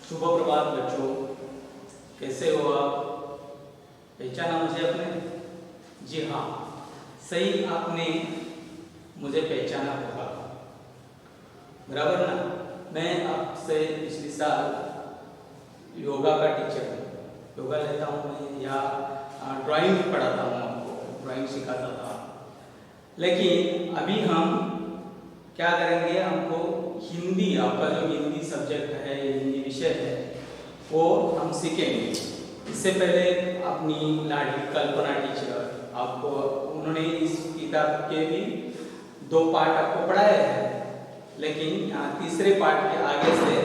शुभ प्रभात बच्चों, कैसे हो आप? पहचाना मुझे आपने? जी हाँ, सही आपने मुझे पहचाना होगा, बराबर ना। मैं आपसे पिछले साल योगा का टीचर हूँ, योगा लेता हूँ मैं, या ड्राइंग पढ़ाता हूँ, आपको ड्राइंग सिखाता था। लेकिन अभी हम क्या करेंगे, हमको हिंदी, आपका जो हिंदी सब्जेक्ट है, हिंदी विषय है, वो हम सीखेंगे। इससे पहले अपनी लाडली कल्पना टीचर आपको, उन्होंने इस किताब के भी 2 पार्ट आपको पढ़ाए हैं, लेकिन यहाँ तीसरे पार्ट के आगे से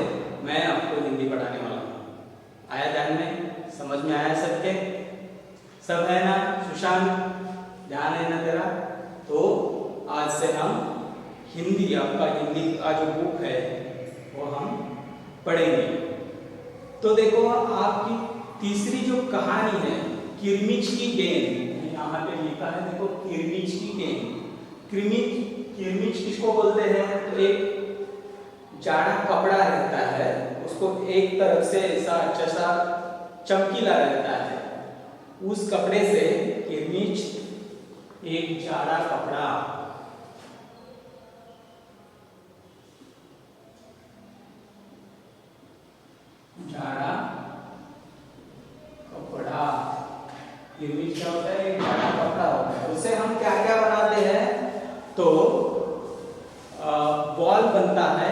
मैं आपको हिंदी पढ़ाने वाला हूँ। आया ध्यान में? समझ में आया सबके? सब है ना? सुशांत, ध्यान है ना तेरा? तो आज से हम हिंदी, आपका हिंदी का जो बुक है वो हम पढ़ेंगे। तो देखो, आपकी तीसरी जो कहानी है, किरमिच की गेंद, यहाँ पे लिखा है देखो, किरमिच की गेंद। किरमिच किसको बोलते हैं? तो एक जाड़ा कपड़ा रहता है, उसको एक तरफ से ऐसा अच्छा सा चमकीला रहता है, उस कपड़े से किरमिच एक जाड़ा कपड़ा, जाड़ा कपड़ा, किरमिच क्या होता है? जाड़ा कपड़ा होता है। उससे हम क्या क्या बनाते हैं? तो बॉल बनता है,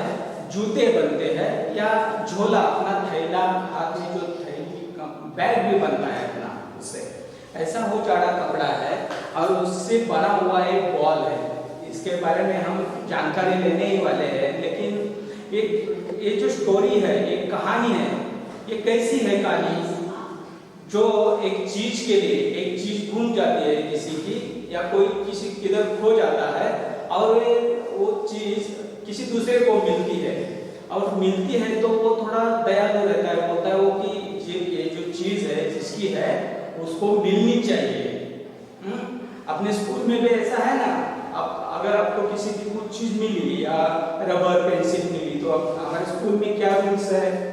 जूते बनते हैं, या झोला, अपना थैला, हाथ में जो थैली, बैग भी बनता है अपना उससे। ऐसा वो जाड़ा कपड़ा है और उससे बना हुआ एक बॉल है। इसके बारे में हम जानकारी लेने ही वाले हैं, लेकिन ये जो स्टोरी है, एक कहानी है, ये कैसी है कहानी? जो एक चीज के लिए, एक चीज घूम जाती है किसी की, या कोई किसी किधर खो जाता है, और वो चीज किसी दूसरे को मिलती है, और मिलती है तो वो थोड़ा दयालु रहता है, बोलता है वो कि ये जो चीज है जिसकी है उसको मिलनी चाहिए। अपने स्कूल में भी ऐसा है ना, अगर आपको किसी की कुछ चीज मिली या रबर पेंसिल मिली, तो हमारे स्कूल में क्या रूल्स है?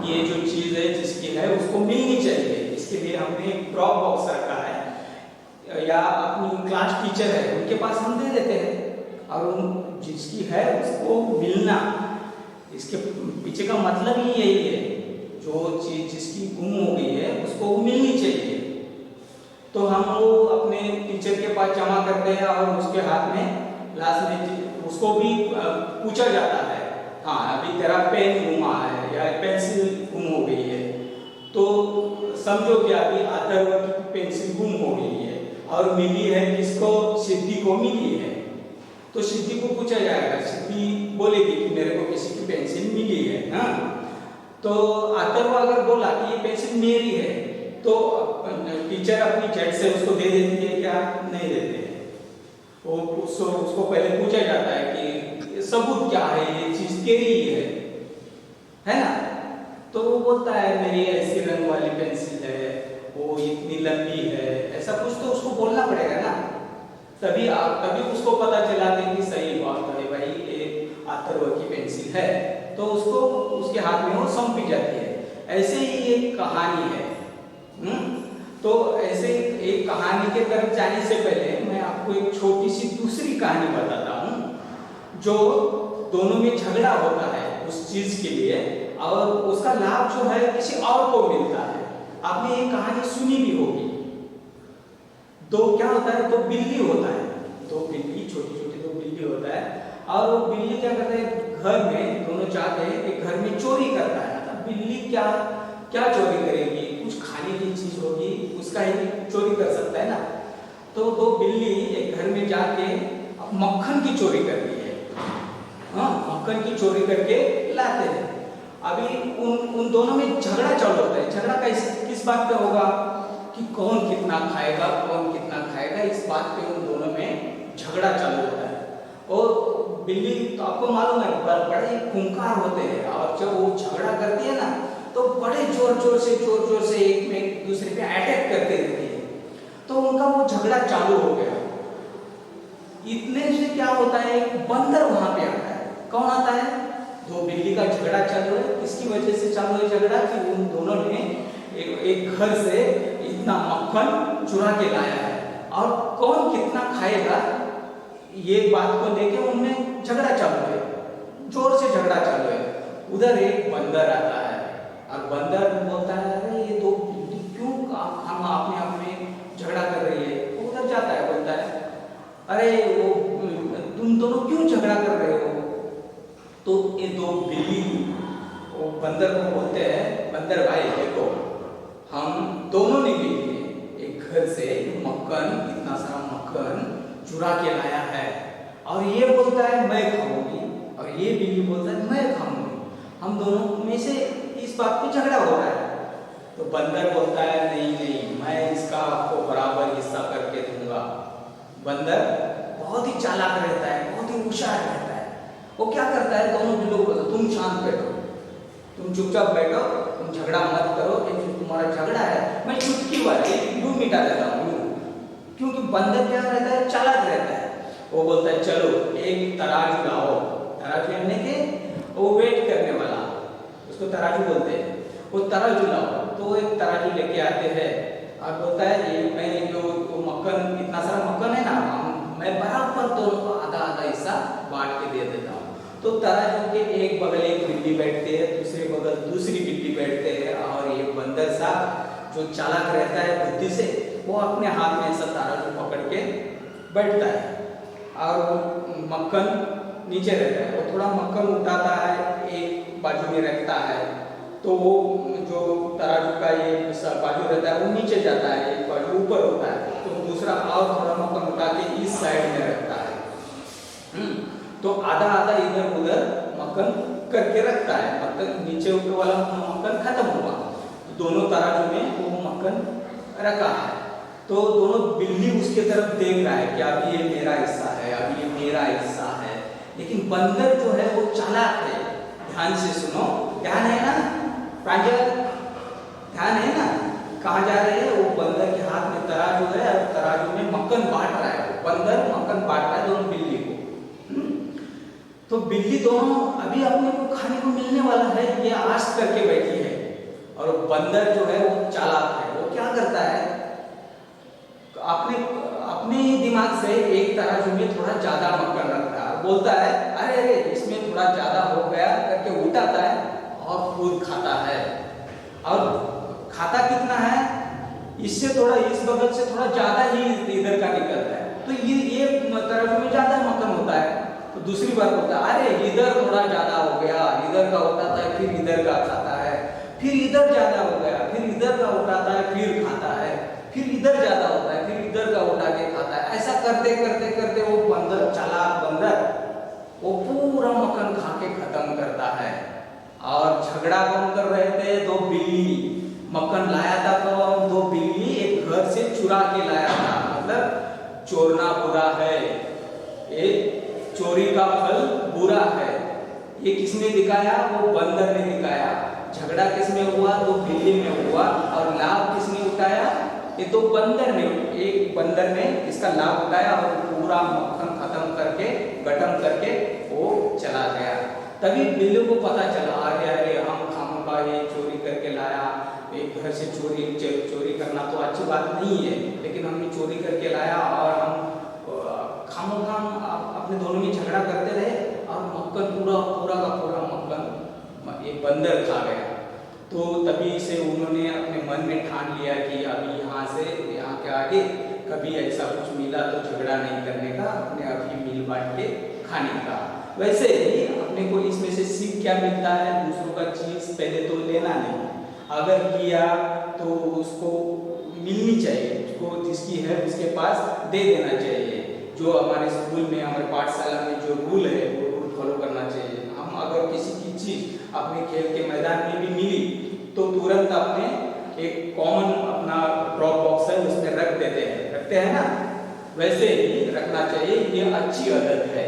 ये जो चीज है जिसकी है उसको मिलनी चाहिए। इसके लिए हमने एक ड्रॉप बॉक्स रखा है, या अपनी क्लास टीचर है उनके पास हम दे देते हैं, और उन जिसकी है उसको मिलना, इसके पीछे का मतलब ही यही है, जो चीज जिसकी गुम हो गई है उसको मिलनी चाहिए। तो हम वो अपने टीचर के पास जमा करते हैं, और उसके हाथ में लास्ट में उसको भी पूछा जाता है, हाँ अभी तेरा पेन गुमा है या पेंसिल गुम हो गई है, तो समझो कि अभी अथर्व की पेंसिल गुम हो गई है और मिली है किसको? सिद्धि को मिली है। तो सिद्धि को पूछा जाएगा, सिद्धि बोलेगी कि मेरे को किसी की पेंसिल मिली है, हाँ। तो अथर्व अगर बोला कि ये पेंसिल मेरी है, तो टीचर अपनी झट से उसको दे देती है क्या? नहीं देते हैं। वो उसको पहले पूछा जाता है कि सबूत क्या है, ये चीज तेरी ही है ना? तो वो बोलता है मेरी ऐसी रंग वाली पेंसिल है, वो इतनी लंबी है, ऐसा कुछ तो उसको बोलना पड़ेगा ना, तभी उसको पता चला कि सही बात है भाई, ये अथर्व की पेंसिल है, तो उसको उसके हाथ में वो सौंपी जाती है। ऐसे ही एक कहानी है। तो ऐसे एक कहानी के तरफ जाने से पहले मैं आपको एक छोटी सी दूसरी कहानी बताता हूँ, जो दोनों में झगड़ा होता है उस चीज के लिए, और उसका लाभ जो है किसी और को मिलता है। आपने ये कहानी सुनी भी होगी। क्या होता है, 2 बिल्ली होता है, 2 बिल्ली, छोटी छोटी 2 बिल्ली होता है, और वो बिल्ली क्या करता है, घर में दोनों चाहते हैं कि घर में चोरी करता है। अब बिल्ली क्या क्या चोरी करेगी? कुछ खाने की चीज होगी, उसका ही चोरी कर सकता है ना। तो 2 बिल्ली एक घर में जाके मक्खन की चोरी करती है, हाँ, मक्खन की चोरी करके लाते हैं। अभी उन दोनों में झगड़ा चालू होता है। झगड़ा किस बात पे होगा कि कौन कितना खाएगा, कौन कितना खाएगा, इस बात पे उन दोनों में झगड़ा चालू होता है। और बिल्ली तो आपको मालूम है बड़े खूंखार होते हैं, और जब वो झगड़ा करती है ना, तो बड़े जोर जोर से एक में दूसरे पे अटैक करते रहती है। तो उनका वो झगड़ा चालू हो गया। इतने से क्या होता है, एक बंदर वहां पे आता है। कौन आता है? दो बिल्ली का झगड़ा चालू है। किसकी वजह से चालू है झगड़ा? कि उन दोनों ने एक घर से इतना मक्खन चुरा के लाया है और कौन कितना खाएगा, ये बात को लेके उनमें झगड़ा चालू है, जोर से झगड़ा चालू है। उधर एक बंदर आता है और बंदर बोलता है अरे ये दो बिल्ली क्यों हम अपने आप में झगड़ा कर रही है। वो उधर जाता है, बोलता है अरे वो तुम दोनों क्यों झगड़ा कर रहे हो? तो ये दो बिल्ली वो बंदर को बोलते हैं, बंदर भाई देखो, हम दोनों ने मिलके एक घर से मक्खन, इतना सारा मक्खन चुरा के लाया है और ये बोलता है मैं खाऊंगी और ये बिल्ली बोलता है मैं खाऊंगी, हम दोनों में से इस बात पे झगड़ा हो रहा है। तो बंदर बोलता है नहीं नहीं, मैं इसका आपको बराबर हिस्सा करके दूंगा। बंदर बहुत ही चालाक रहता है, बहुत ही होशियार रहता है। वो क्या करता है, दोनों बिल्लियों को बोलता तुम शांत बैठो, तुम चुपचाप बैठो, तुम झगड़ा मत करो, ये तुम्हारा झगड़ा है मैं चुटकी वाले यूं मिटा देता हूँ। क्योंकि बंदर क्या रहता है, चालाक रहता है। वो बोलता है चलो एक तराजू लाओ, तराजू यानी कि वो वेट करने वाला, उसको तराजू बोलते हैं। वो तराजू लाओ, तो एक तराजू लेके आते हैं और बोलता है ये मैं जो मक्खन, इतना सारा मक्खन है ना, मैं बराबर दोनों को आधा आधा हिस्सा बांट के दे देता हूँ। तो तराजू के एक बगल एक बिल्ली बैठते है, दूसरे बगल दूसरी बिल्ली बैठते हैं और ये बंदर साहब जो चालाक रहता है बुद्धि से, वो अपने हाथ में ऐसा तराजू पकड़ के बैठता है और मक्खन नीचे रहता है। वो थोड़ा मक्खन उठाता है, एक बाजू में रखता है, तो वो जो तराजू का ये बाजू रहता है वो नीचे जाता है, एक बाजू ऊपर होता है, तो दूसरा और थोड़ा मक्खन उठा के इस साइड में रखता है। तो आधा आधा इधर उधर मक्खन करके रखता है। मक्खन नीचे ऊपर वाला मक्खन खत्म हुआ, तो दोनों तराजू में वो मक्खन रखा है। तो दोनों बिल्ली उसके तरफ देख रहा है कि अभी ये मेरा हिस्सा है, अभी ये मेरा हिस्सा है। लेकिन बंदर जो है वो चालाक है। ध्यान से सुनो, ध्यान है ना प्रांजल, ध्यान है ना, कहाँ जा रहे हैं? वो बंदर के हाथ में तराजू है और तराजू में मक्खन बांट रहा है। बंदर मक्खन बांट रहा है दोनों बिल्ली को। तो बिल्ली दोनों अभी अपने को खाने को मिलने वाला है, ये आश करके बैठी है। और बंदर जो है वो चालाक है, वो क्या करता है, अपने दिमाग से एक तराजू में थोड़ा ज्यादा मक्खन रखता है, बोलता है अरे अरे इसमें थोड़ा ज्यादा हो गया करके उठाता है और खुद खाता है। और खाता कितना है, इससे थोड़ा इस बगल से थोड़ा ज्यादा ही इधर का निकलता है, तो ये तराजू में ज्यादा मक्खन होता है। तो दूसरी बार बोलता है अरे इधर थोड़ा ज्यादा हो गया, इधर का उठाता है फिर इधर का खाता है, फिर इधर ज्यादा हो गया फिर इधर का उठाता है फिर खाता है, फिर इधर ज्यादा होता है फिर इधर का उठा के खाता है। ऐसा करते करते करते वो बंदर, चालाक बंदर, वो पूरा मक्खन खा के खत्म करता है। और झगड़ा कौन कर रहे थे? दो बिल्ली। मक्खन लाया था कौन? दो बिल्ली एक घर से चुरा के लाया था। मतलब चोरना बुरा है, एक चोरी का फल बुरा है। ये किसने दिखाया? वो बंदर ने दिखाया। झगड़ा किसमें हुआ? तो बिल्ली में हुआ। और लाभ किसने उठाया? ये तो बंदर ने, एक बंदर ने इसका लाभ उठाया और पूरा मक्खन खत्म करके, गटम करके वो चला गया। तभी बिल्ली को पता चला अरे अरे हम खामोखा ये चोरी करके लाया, एक घर से चोरी करना तो अच्छी बात नहीं है, लेकिन हमने चोरी करके लाया और हम खामोखा अपने दोनों में झगड़ा करते रहे और मक्खन पूरा का पूरा मक्खन ये बंदर खा गया। तो तभी से उन्होंने अपने मन में ठान लिया कि अभी यहाँ से यहाँ के आगे कभी ऐसा कुछ मिला तो झगड़ा नहीं करने का, अपने आप ही मिल बांट के खाने का। वैसे ही अपने को इसमें से सीख क्या मिलता है? दूसरों का चीज पहले तो लेना नहीं, अगर किया तो उसको मिलनी चाहिए, उसको जिसकी है उसके पास दे देना चाहिए। जो हमारे स्कूल में, हमारे पाठशाला में जो रूल है वो रूल फॉलो करना चाहिए। हम अगर किसी की चीज अपने खेल के मैदान में भी मिली तो तुरंत अपने एक कॉमन अपना ड्रॉप बॉक्स है उसमें रख देते हैं, रखते हैं ना, वैसे ही रखना चाहिए, ये अच्छी आदत है।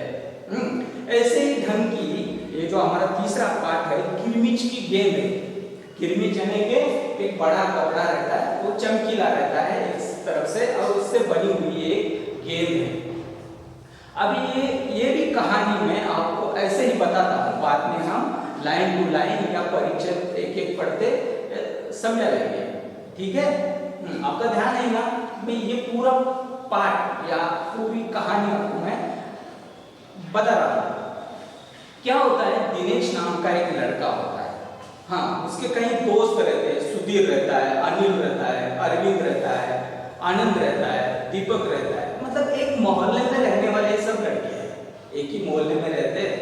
ऐसे ही ढंग की ये जो हमारा तीसरा पार्ट है, किरमिच की गेंद है। किरमिच यानी कि एक बड़ा कपड़ा रहता है, वो चमकीला रहता है इस तरफ से और उससे बनी हुई एक गेंद है। अब ये भी कहानी में आपको ऐसे ही बताता हूँ, बाद में हम लाइन टू लाइन या परिचय एक एक पढ़ते समझा लेंगे, ठीक है। आपका ध्यान है ना, मैं ये पूरा पाठ या पूरी कहानी आपको मैं बता रहा हूँ। क्या होता है, दिनेश नाम का एक लड़का होता है, हाँ, उसके कई दोस्त रहते हैं, सुधीर रहता है, अनिल रहता है, अरविंद रहता है, आनंद रहता है, दीपक रहता है, मतलब एक मोहल्ले में रहने वाले सब लड़के हैं, एक ही मोहल्ले में रहते हैं।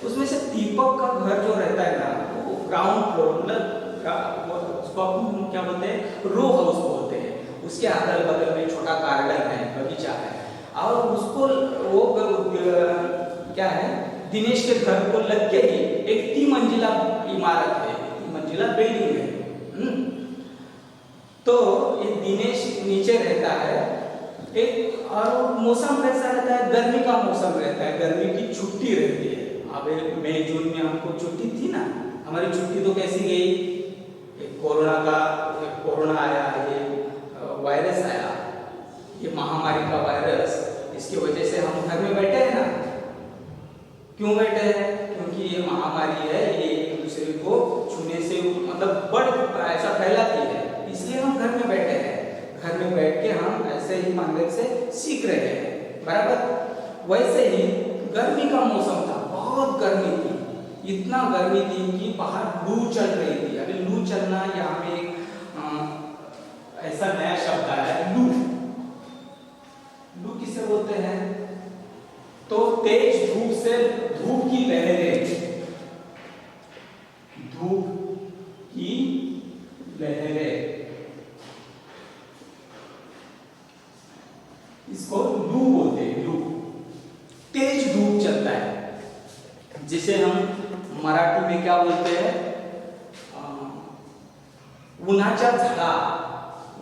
उसमें से दीपक का घर जो रहता है ना, वो ग्राउंड फ्लोर, मतलब उसको क्या बोलते हैं, रो हाउस बोलते हैं। उसके अगल बगल में छोटा गार्डन है, बगीचा है, और उसको वो क्या है, दिनेश के घर को लग के ही एक 3 मंजिला इमारत है, 3 मंजिला बिल्डिंग है। तो ये दिनेश नीचे रहता है, एक और मौसम कैसा रहता है, गर्मी का मौसम रहता है, गर्मी की छुट्टी रहती है। अब मई जून में हमको छुट्टी थी ना, हमारी छुट्टी तो कैसी गई, कोरोना आया, ये वायरस आया, ये महामारी का वायरस, इसकी वजह से हम घर में बैठे हैं ना। क्यों बैठे हैं, क्योंकि ये महामारी है, ये एक दूसरे को छूने से मतलब बढ़ ऐसा फैलाती है, इसलिए हम घर में बैठे हैं। घर में बैठ के हम ऐसे ही मंदिर से सीख रहे हैं, बराबर। वैसे ही गर्मी का मौसम था, बहुत गर्मी थी, इतना गर्मी थी कि बाहर लू चल रही थी। अभी लू चलना यहाँ में ऐसा नया शब्द आया है, लू। लू किसे बोलते हैं, तो तेज धूप से, धूप की लहरें, धूप की लहरें, इसको लू बोलते हैं, लू। तेज धूप चलता है, जिसे हम मराठी में क्या बोलते हैं, उन्हाचा झळा,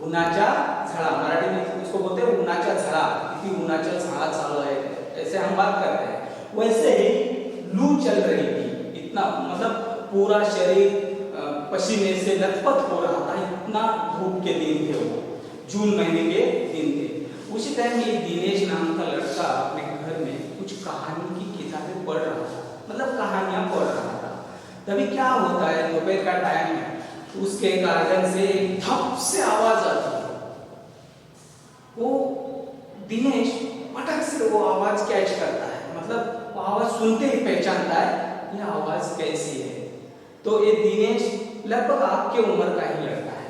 उन्हाचा झळा, मराठी में इसको बोलते हैं उन्हाचा झळा, क्योंकि उन्हाचा झळा चालू है, ऐसे हम बात करते हैं। वैसे ही लू चल रही थी, इतना मतलब पूरा शरीर पसीने से लथपथ हो रहा था, इतना धूप के दिन थे वो, जून महीने के दिन थे। उसी टाइम ये दिनेश नाम का लड़का अपने घर में कुछ कहानी की किताबें पढ़ रहा था, मतलब कहानियां पढ़ रहा था। तभी क्या होता है, दोपहर का टाइम है, उसके गार्डन से धप से आवाज आती है। वो दिनेश पटक से वो आवाज कैच करता है, मतलब वो आवाज सुनते ही पहचानता है ये आवाज कैसी है। तो ये दिनेश लगभग आपके उम्र का ही लड़का है,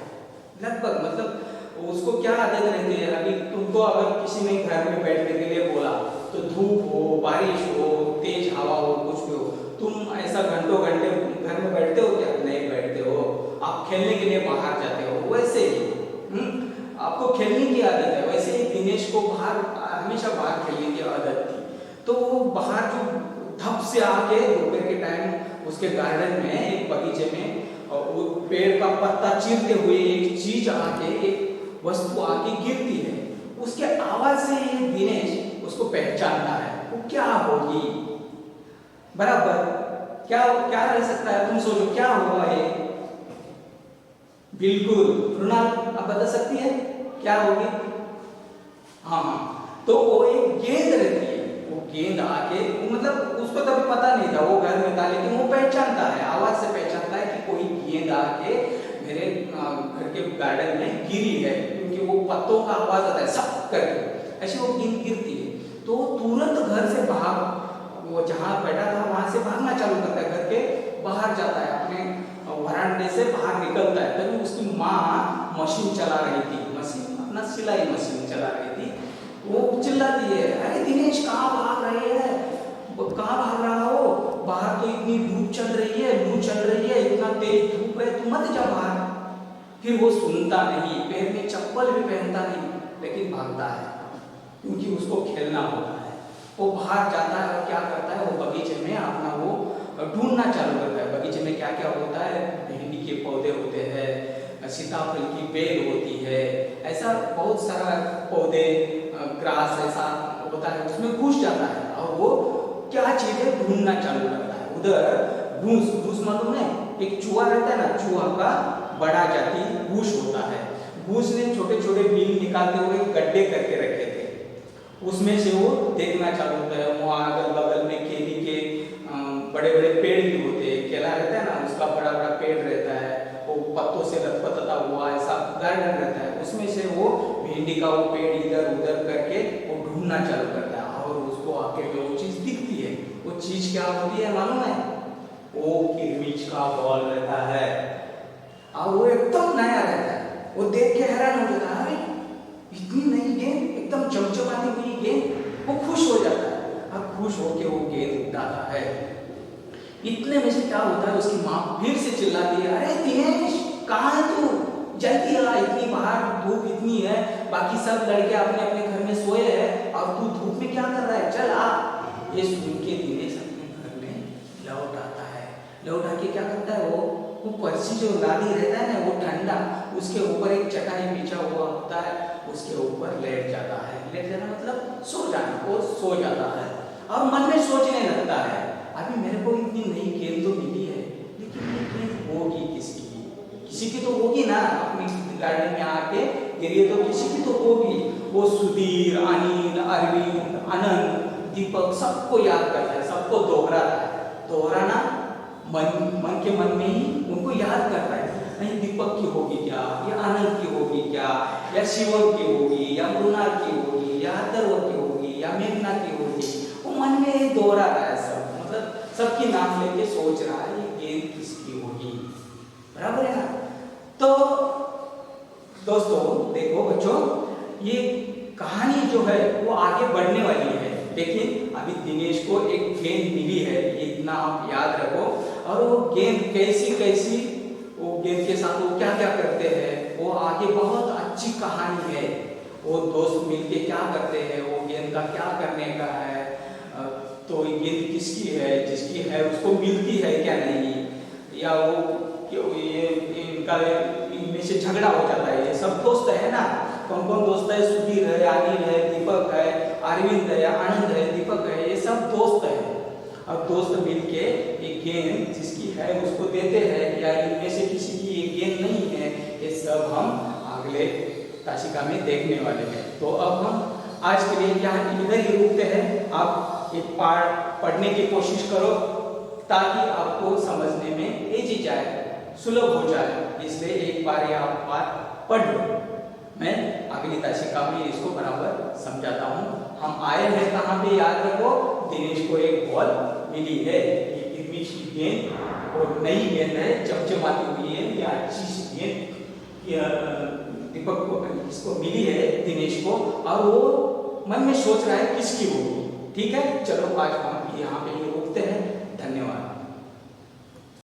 लगभग, मतलब उसको क्या आदत रहती है, अभी तुमको अगर किसी ने घर में बैठने के लिए बोला, तो धूप हो, बारिश हो, तेज हवा हो, कुछ भी हो, तुम ऐसा घंटों घंटे घर में बैठते हो क्या, नहीं बैठते हो, आप खेलने के लिए बाहर जाते हो। वैसे ही आपको खेलने की आदत है, वैसे ही दिनेश को बाहर, हमेशा बाहर खेलने की आदत थी। तो वो बाहर जो धप से आके दोपहर के टाइम उसके गार्डन में, एक बगीचे में, वो पेड़ का पत्ता चीरते हुए एक चीज आके, एक वस्तु आके गिरती है, उसके आवाज से ये दिनेश उसको पहचानता है, वो क्या होगी, बराबर, क्या क्या रह सकता है, तुम सोचो क्या होगा ये। बिल्कुल, मृणाल आप बता सकती है क्या होगी। हाँ, तो वो एक गेंद रहती है, वो गेंद आके, मतलब उसको तभी पता नहीं था, वो घर में था, लेकिन वो पहचानता है, आवाज से पहचानता है कि कोई गेंद आके मेरे घर के गार्डन में गिरी है, क्योंकि वो पत्तों का आवाज आता है सब करके, ऐसे वो गेंद गिरती है। तो तुरंत घर से भाग, वो जहाँ बैठा था वहां से भागना चालू करता है, घर के बाहर जाता है, अपने वरांडे से बाहर निकलता है। तभी उसकी माँ मशीन चला रही थी, मशीन अपना सिलाई मशीन चला रही थी। वो चिल्लाती है, अरे दिनेश कहाँ भाग रहे हैं, कहाँ भाग रहा हो, बाहर तो इतनी धूप चल रही है, लू चल रही है, इतना तेज धूप है, तू मत जा बाहर। फिर वो सुनता नहीं, पैर में चप्पल भी पहनता नहीं, लेकिन भागता है, क्योंकि उसको खेलना होता है। वो बाहर जाता है और क्या करता है, वो बगीचे में अपना वो ढूंढना चालू करता है। बगीचे में क्या क्या होता है, भिंडी के पौधे होते हैं, सीताफल की बेल होती है, ऐसा बहुत सारा पौधे, ग्रास ऐसा होता है, उसमें घुस जाता है और वो क्या चीज है ढूंढना चालू करता है। उधर घूस, घूस मालूम है, एक चूहा रहता है ना, चूहा का बड़ा जाति घूस होता है। घूस ने छोटे छोटे बीन निकालते हुए गड्ढे करके रखे थे, उसमें से वो देखना चालू होता है। वहाँ अगल बगल में केली के बड़े बड़े पेड़ भी होते हैं, केला रहता है ना, उसका बड़ा बड़ा पेड़ रहता है, वो पत्तों से लटपटाता हुआ ऐसा गार्डन रहता है, उसमें से वो भिंडी का वो पेड़ इधर उधर करके वो ढूंढना चालू करता है और उसको आके वो चीज दिखती है। वो चीज क्या होती है मालूम है? वो किरमिच का बॉल रहता है और वो एकदम नया रहता है। वो देख के हैरान हो जाता है, अरे इतनी नई गेंद, एकदम चमचमाती हुई गेंद। वो खुश हो जाता है और खुश होके वो गेंद उठाता है। इतने में से क्या होता है, उसकी माँ फिर से चिल्लाती है, अरे दिनेश कहाँ है तू, जल्दी आ, इतनी बाहर धूप इतनी है, बाकी सब लड़के अपने अपने घर में सोए हैं और तू धूप में क्या कर रहा है, चल आ। ये सुन के दिनेश अपने घर में लौट आता है। लौट आके क्या करता है, वो पर्ची जो लादी रहता है ना, वो ठंडा, उसके ऊपर एक चटाई बिछा हुआ होता है, उसके ऊपर लेट जाता है। लेट जाना मतलब सो जाना, वो सो जाता है और मन में सोचने लगता है, अभी मेरे को इतनी नई गेंद तो मिली है, लेकिन ये गेंद होगी किसकी? किसी की तो होगी ना, अपनी गार्डन में आके गिरी तो किसी की तो होगी। वो सुधीर, अनिल, अरविंद, आनंद, दीपक सबको याद करता है, सबको दोहराता है। दोहराना मन के मन में ही उनको याद करता है, नहीं दीपक की होगी क्या, या आनंद की होगी क्या, या शिवम की होगी, या मृणाल की होगी, या अथर्व की होगी, या मेघना की होगी। वो मन में ही दोहरा रहा है सब, मतलब सबकी नाम लेके सोच रहा है ये गेंद किसकी होगी। बराबर है ना? तो दोस्तों देखो बच्चों, ये कहानी जो है वो आगे बढ़ने वाली है, लेकिन अभी दिनेश को एक गेंद मिली है, इतना आप याद रखो। और वो गेंद कैसी कैसी, वो गेंद के साथ वो क्या क्या करते हैं, वो आगे बहुत अच्छी कहानी है। वो दोस्त मिलके क्या करते हैं, वो गेंद का क्या करने का है, तो गेंद किसकी है, जिसकी है उसको मिलती है क्या नहीं, या वो ये इनका इनमें से झगड़ा हो जाता है। ये सब दोस्त है ना, कौन कौन दोस्त है, सुधीर है, अनिल है, दीपक है, अरविंद है, आनंद है, दीपक है, ये सब दोस्त है। और दोस्त मिलके एक गेंद जिसकी है उसको देते हैं, या इनमें से किसी की ये गेंद नहीं है, ये सब हम अगले ताशिका में देखने वाले हैं। तो अब हम आज के लिए यहाँ इधर ही रुकते हैं। आप ये पाठ पढ़ने की कोशिश करो ताकि आपको समझने में इजी जाए, सुलभ हो जाए, इसलिए एक बार ये आप पाठ पढ़ लो। मैं अगली ताशिका में इसको बराबर समझाता हूँ। हम आए हैं कहाँ पे, याद रखो, दिनेश को एक बॉल मिली है, ये किरमिच की गेंद और नई गेंद है, चमचमाती हुई है, या अच्छी सी गेंद दीपक को, इसको मिली है दिनेश को, और वो मन में सोच रहा है किसकी होगी। ठीक है, चलो आज हम यहाँ पे